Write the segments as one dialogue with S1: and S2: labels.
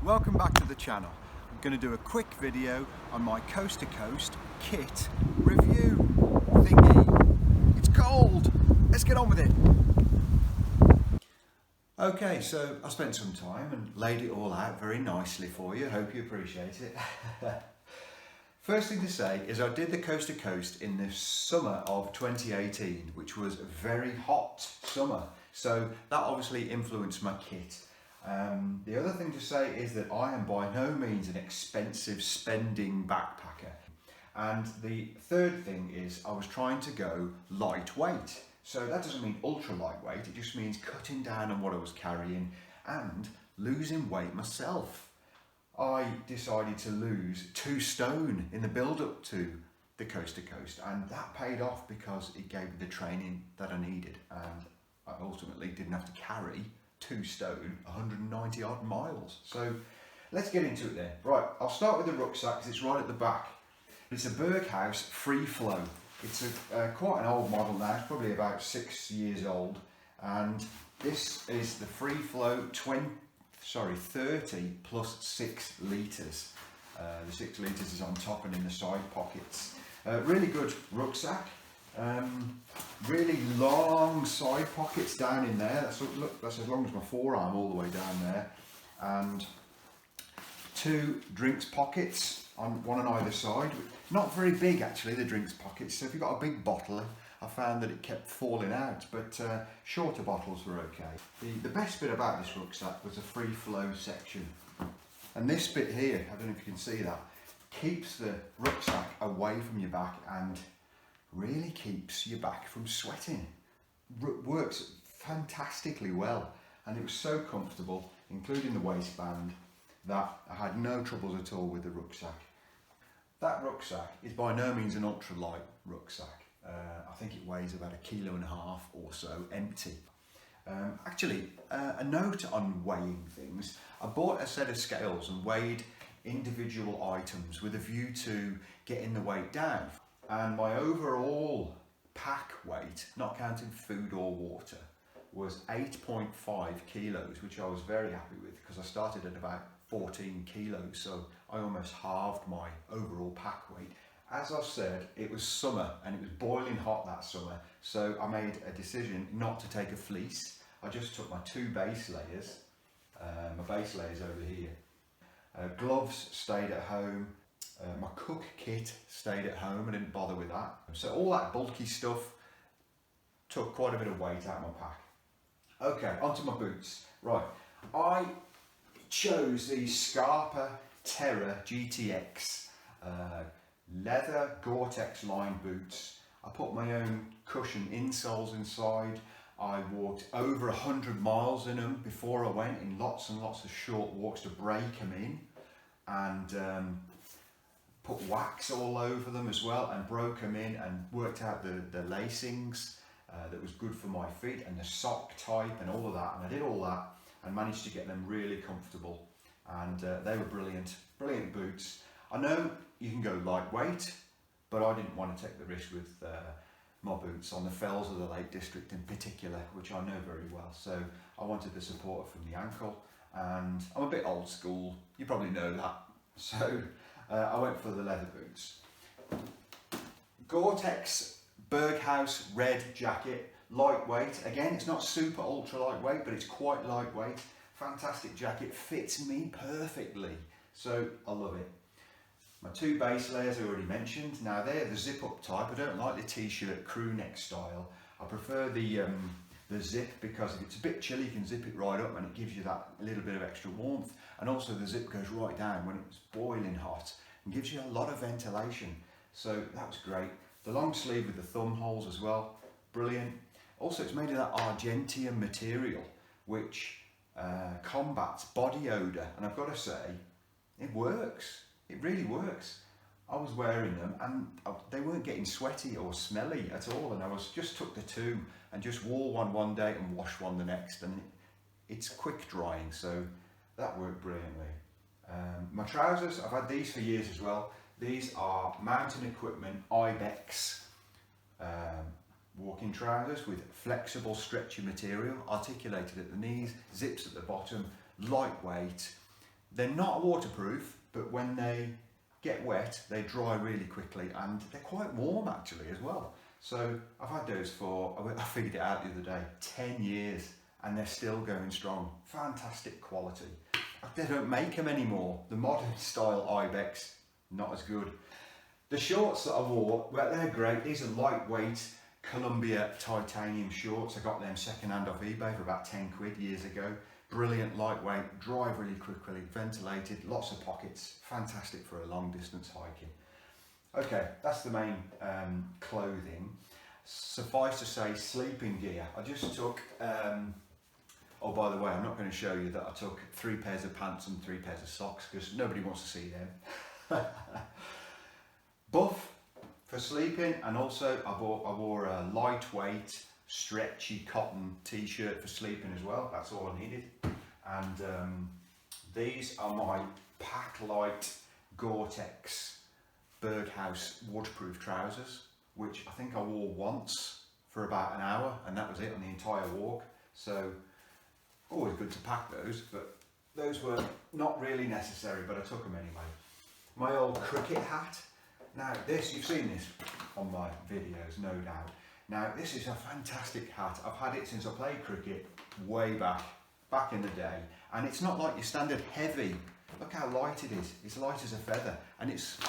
S1: welcome back to the channel. I'm going to do a quick video on my coast to coast kit review thingy. It's cold, let's get on with it. Okay, so I spent some time and laid it all out very nicely for you. Hope you appreciate it. First thing to say is I did the coast to coast in the summer of 2018, which was a very hot summer. So that obviously influenced my kit. The other thing to say is that I am by no means an expensive spending backpacker. And the third thing is I was trying to go lightweight. So that doesn't mean ultra lightweight, it just means cutting down on what I was carrying and losing weight myself. I decided to lose 2 stone in the build up to the coast to coast, and that paid off because it gave me the training that I needed, and I ultimately didn't have to carry 2 stone 190 odd miles. So let's get into it then. Right, I'll start with the rucksack because it's right at the back. It's a Berghaus Freeflow. It's quite an old model now, it's probably about 6 years old, and this is the Freeflow 30 plus 6 litres. The 6 litres is on top and in the side pockets. Really good rucksack. Really long side pockets down in there. That's as long as my forearm all the way down there. And 2 drinks pockets on one on either side. Not very big actually, the drinks pockets. So if you've got a big bottle, I found that it kept falling out, but shorter bottles were okay. The best bit about this rucksack was the free flow section. And this bit here, I don't know if you can see that, keeps the rucksack away from your back and really keeps your back from sweating. Works fantastically well, and it was so comfortable, including the waistband, that I had no troubles at all with the rucksack. That rucksack is by no means an ultralight rucksack. I think it weighs about 1.5 kilos or so, empty. Actually, a note on weighing things. I bought a set of scales and weighed individual items with a view to getting the weight down. And my overall pack weight, not counting food or water, was 8.5 kilos, which I was very happy with because I started at about 14 kilos, so I almost halved my overall pack weight. As I've said, it was summer and it was boiling hot that summer, so I made a decision not to take a fleece. I just took my 2 base layers, my base layers over here. Gloves stayed at home, my cook kit stayed at home, I didn't bother with that. So all that bulky stuff took quite a bit of weight out of my pack. Okay, onto my boots. Right, I chose these Scarpa Terra GTX leather Gore-Tex lined boots. I put my own cushion insoles inside. I walked over 100 miles in them before I went, in lots and lots of short walks to break them in, and put wax all over them as well and broke them in and worked out the lacings that was good for my feet and the sock type and all of that, and I did all that and managed to get them really comfortable, and they were brilliant boots. I know you can go lightweight, but I didn't want to take the risk with my boots on the fells of the Lake District in particular, which I know very well, so I wanted the support from the ankle, and I'm a bit old school, you probably know that, so I went for the leather boots. Gore-Tex Berghaus red jacket, lightweight. Again, it's not super ultra lightweight, but it's quite lightweight. Fantastic jacket, fits me perfectly, so I love it. My 2 base layers I already mentioned. Now they're the zip up type. I don't like the t-shirt crew neck style. I prefer the zip because if it's a bit chilly you can zip it right up and it gives you that little bit of extra warmth, and also the zip goes right down when it's boiling hot and gives you a lot of ventilation, so that was great. The long sleeve with the thumb holes as well, brilliant. Also it's made of that Argentium material which combats body odour, and I've got to say it works, it really works. I was wearing them and they weren't getting sweaty or smelly at all, and I just took the 2 and just wore one day and washed one the next, and it's quick drying, so that worked brilliantly. My trousers, I've had these for years as well. These are Mountain Equipment Ibex walking trousers with flexible stretchy material, articulated at the knees, zips at the bottom, lightweight, They're not waterproof, but when they get wet, they dry really quickly, and they're quite warm actually as well. So I've had those for, I figured it out the other day, 10 years, and they're still going strong. Fantastic quality. They don't make them anymore. The modern style Ibex, not as good. The shorts that I wore, well, they're great. These are lightweight Columbia titanium shorts. I got them second hand off eBay for about 10 quid years ago. Brilliant, lightweight, dry really quickly, ventilated, lots of pockets. Fantastic for a long distance hiking. Okay, that's the main clothing. Suffice to say, sleeping gear. I just took, oh by the way, I'm not going to show you that I took 3 pairs of pants and 3 pairs of socks because nobody wants to see them. Buff for sleeping, and also I wore a lightweight, stretchy cotton t-shirt for sleeping as well. That's all I needed. And these are my Pack Light Gore-Tex Berghaus waterproof trousers, which I think I wore once for about an hour, and that was it on the entire walk. So always good to pack those, but those were not really necessary, but I took them anyway. My old cricket hat. Now this, you've seen this on my videos, no doubt. Now this is a fantastic hat. I've had it since I played cricket way back in the day, and it's not like your standard heavy. Look how light it is. It's light as a feather, and it's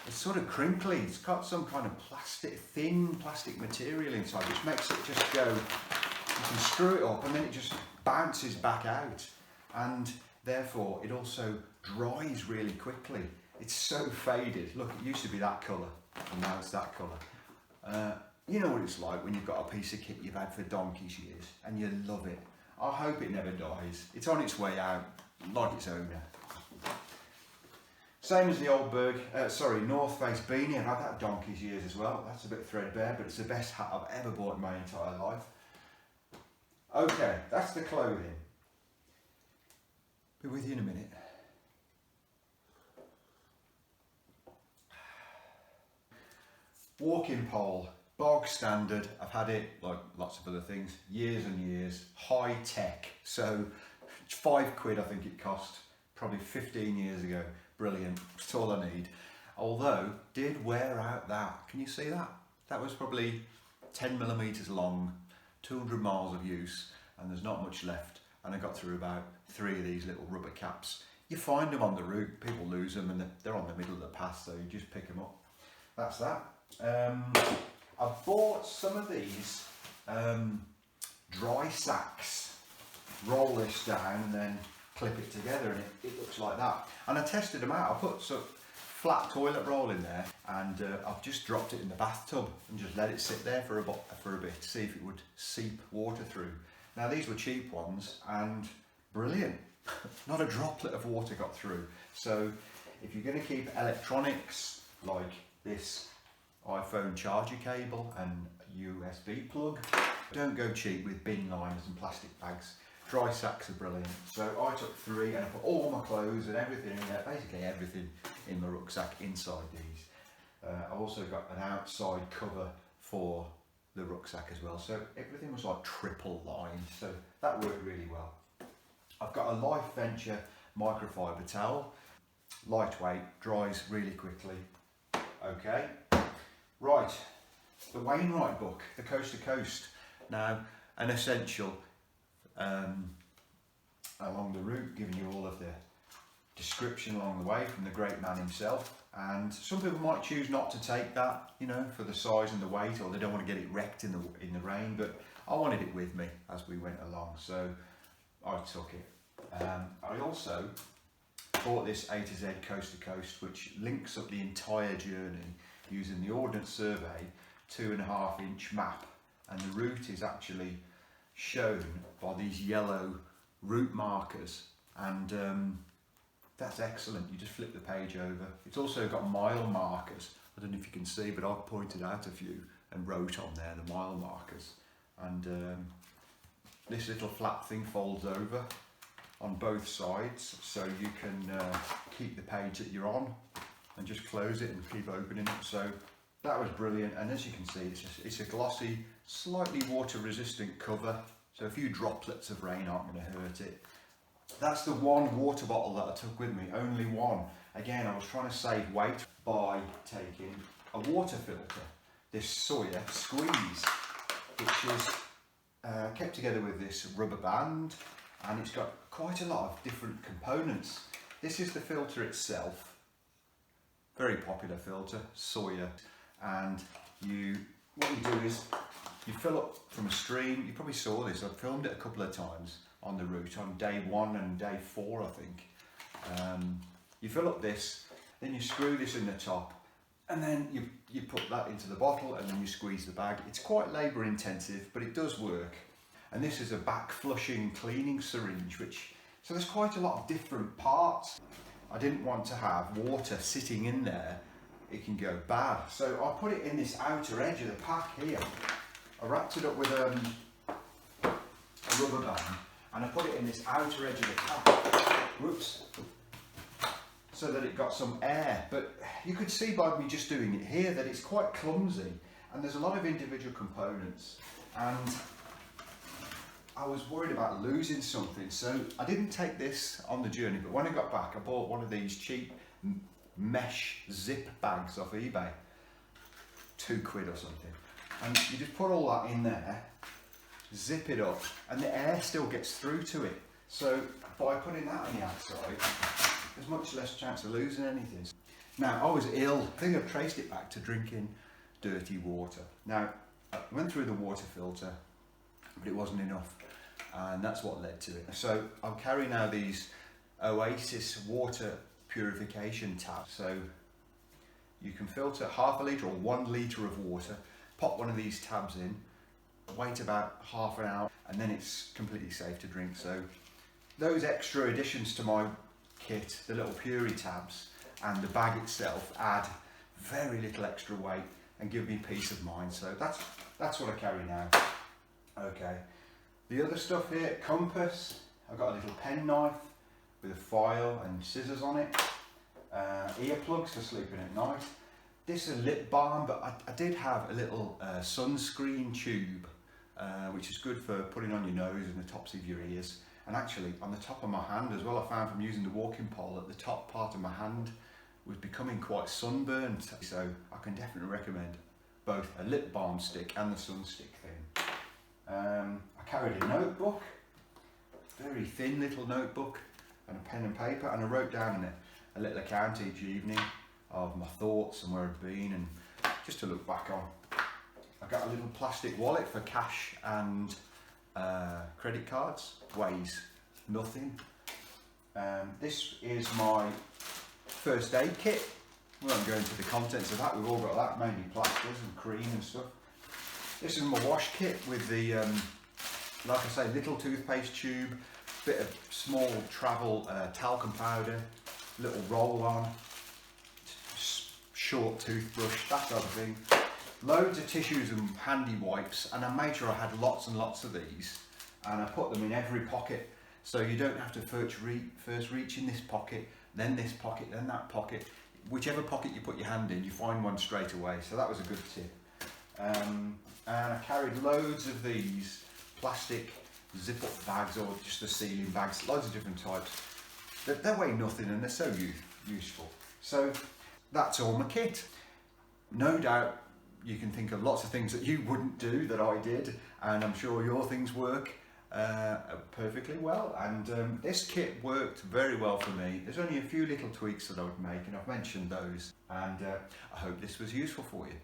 S1: sort of crinkly. It's got some kind of thin plastic material inside, which makes it just go, you can screw it up and then it just bounces back out, and therefore it also dries really quickly. It's so faded. Look, it used to be that colour and now it's that colour. You know what it's like when you've got a piece of kit you've had for donkey's years and you love it. I hope it never dies. It's on its way out like its owner. Same as the old North Face beanie. I've had that donkey's years as well. That's a bit threadbare, but it's the best hat I've ever bought in my entire life. Okay, that's the clothing. Be with you in a minute. Walking pole, bog standard. I've had it, like lots of other things, years and years. High tech, so 5 quid I think it cost, probably 15 years ago. Brilliant, that's all I need. Although, did wear out that. Can you see that? That was probably 10 millimeters long, 200 miles of use, and there's not much left. And I got through about 3 of these little rubber caps. You find them on the route, people lose them, and they're on the middle of the path, so you just pick them up. That's that. I bought some of these dry sacks. Roll this down and then clip it together, and it looks like that. And I tested them out. I put some flat toilet roll in there, and I've just dropped it in the bathtub and just let it sit there for a bit to see if it would seep water through. Now these were cheap ones and brilliant. Not a droplet of water got through. So if you're going to keep electronics like this iPhone charger cable and USB plug, don't go cheap with bin liners and plastic bags. Dry sacks are brilliant. So I took 3 and I put all my clothes and everything in there, basically everything in my rucksack inside these. I also got an outside cover for the rucksack as well, so everything was like triple lined, so that worked really well. I've got a Life Venture microfiber towel, lightweight, dries really quickly. Okay, right, the Wainwright book, the Coast to Coast. Now, an essential along the route, giving you all of the description along the way from the great man himself. And some people might choose not to take that, you know, for the size and the weight, or they don't want to get it wrecked in the rain, but I wanted it with me as we went along, so I took it. I also bought this A to Z Coast to Coast, which links up the entire journey using the Ordnance Survey 2.5-inch map, and the route is actually shown by these yellow route markers, and that's excellent. You just flip the page over. It's also got mile markers. I don't know if you can see, but I've pointed out a few and wrote on there the mile markers. And this little flat thing folds over on both sides, so you can keep the page that you're on and just close it and keep opening it. So that was brilliant. And as you can see, it's a glossy, slightly water resistant cover, so a few droplets of rain aren't going to hurt it. That's the one water bottle that I took with me, only one. Again, I was trying to save weight by taking a water filter, this Sawyer squeeze, which is kept together with this rubber band, and it's got quite a lot of different components. This is the filter itself, very popular filter, Sawyer, and what you do is you fill up from a stream. You probably saw this, I've filmed it a couple of times on the route on day 1 and day 4, I think. You fill up this, then you screw this in the top, and then you put that into the bottle, and then you squeeze the bag. It's quite labour intensive, but it does work. And this is a back flushing cleaning syringe, so there's quite a lot of different parts. I didn't want to have water sitting in there, it can go bad. So I put it in this outer edge of the pack here. I wrapped it up with a rubber band, and I put it in this outer edge of the pack. Whoops. So that it got some air, but you could see by me just doing it here that it's quite clumsy, and there's a lot of individual components, and I was worried about losing something, so I didn't take this on the journey. But when I got back, I bought one of these cheap mesh zip bags off eBay, £2 or something, and you just put all that in there, zip it up, and the air still gets through to it. So by putting that on the outside, there's much less chance of losing anything. Now, I was ill. I think I've traced it back to drinking dirty water. Now, I went through the water filter, but it wasn't enough, and that's what led to it. So I'm carrying now these Oasis water purification tabs. So you can filter ½ litre or 1 litre of water, pop one of these tabs in, wait about half an hour, and then it's completely safe to drink. So those extra additions to my kit, the little Puri tabs and the bag itself, add very little extra weight and give me peace of mind. So that's what I carry now. Okay, the other stuff here, compass. I've got a little pen knife with a file and scissors on it, earplugs for sleeping at night. This is a lip balm, but I did have a little sunscreen tube, which is good for putting on your nose and the tops of your ears. And actually on the top of my hand as well, I found from using the walking pole that the top part of my hand was becoming quite sunburnt. So I can definitely recommend both a lip balm stick and the sun stick thing. I carried a notebook, very thin little notebook, and a pen and paper, and I wrote down in it a little account each evening of my thoughts and where I've been, and just to look back on. I got a little plastic wallet for cash and credit cards, weighs nothing. This is my first aid kit. We won't go into the contents of that, we've all got that, mainly plasters and cream and stuff. This is my wash kit with the, like I say, little toothpaste tube, bit of small travel talcum powder, little roll on, short toothbrush, that sort of thing. Loads of tissues and handy wipes, and I made sure I had lots and lots of these, and I put them in every pocket, so you don't have to first reach in this pocket, then that pocket. Whichever pocket you put your hand in, you find one straight away, so that was a good tip. And I carried loads of these plastic zip-up bags, or just the sealing bags, loads of different types. They weigh nothing and they're so useful. So that's all my kit. No doubt you can think of lots of things that you wouldn't do that I did, and I'm sure your things work perfectly well, and this kit worked very well for me. There's only a few little tweaks that I would make, and I've mentioned those, and I hope this was useful for you.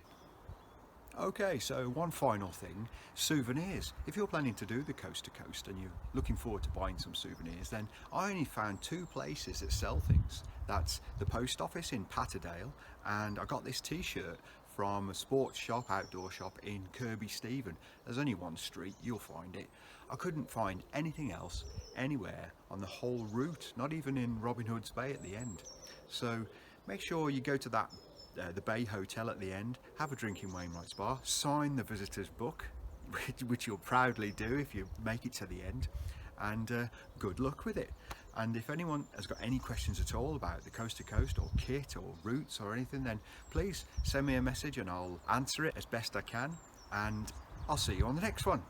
S1: Okay, so one final thing, souvenirs. If you're planning to do the coast to coast and you're looking forward to buying some souvenirs, then I only found 2 places that sell things. That's the post office in Patterdale, and I got this t-shirt from a sports shop, outdoor shop in Kirby Stephen. There's only one street, you'll find it. I couldn't find anything else anywhere on the whole route, not even in Robin Hood's Bay at the end. So make sure you go to that the Bay Hotel at the end, have a drink in Wainwright's Bar, sign the visitor's book, which you'll proudly do if you make it to the end, and good luck with it. And if anyone has got any questions at all about the coast to coast or kit or routes or anything, then please send me a message and I'll answer it as best I can, and I'll see you on the next one.